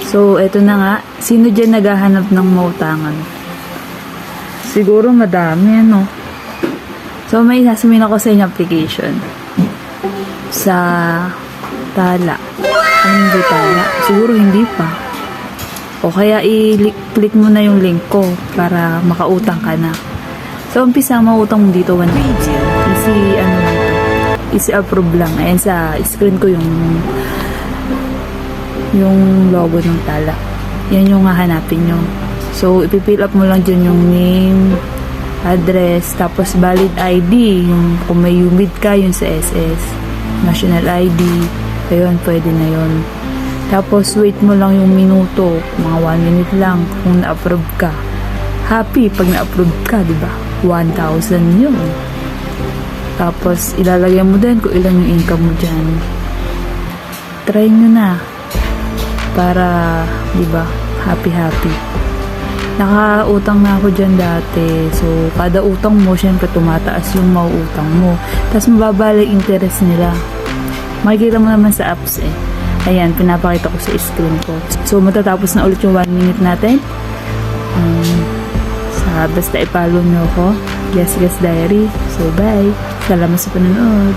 So, eto na nga. Sino dyan naghahanap ng mautangan? Siguro madami, ano? So, may sasabihin ako sa inyo application. Sa Tala. Ano ba Tala? Siguro hindi pa. O kaya i-click mo na yung link ko para makautang ka na. So, umpisa mautang mo dito 1 easy, ano lang to. Easy approve lang. Ayan sa screen ko yung logo ng Tala. Yan yung hahanapin nyo. So, ipipill up mo lang dyan yung name, address, tapos valid ID, yung kung may UMID ka, yun sa SS, national ID, ayun, pwede na yun. Tapos, wait mo lang yung minuto, mga 1 minute lang, kung na-approve ka. Happy pag na-approve ka, diba? 1,000 yun. Tapos, ilalagay mo din kung ilan yung income mo dyan. Try nyo na. Para, diba, happy-happy. Nakautang na ako dyan dati. So, kada utang mo, syempre, tumataas yung mauutang mo. Tapos, mababala yung interest nila. Makikita mo naman sa apps eh. Ayan, pinapakita ko sa screen ko. So, matatapos na ulit yung 1 minute natin. Basta i-follow nyo ako. Yes Diary. So, bye. Salamat sa panonood.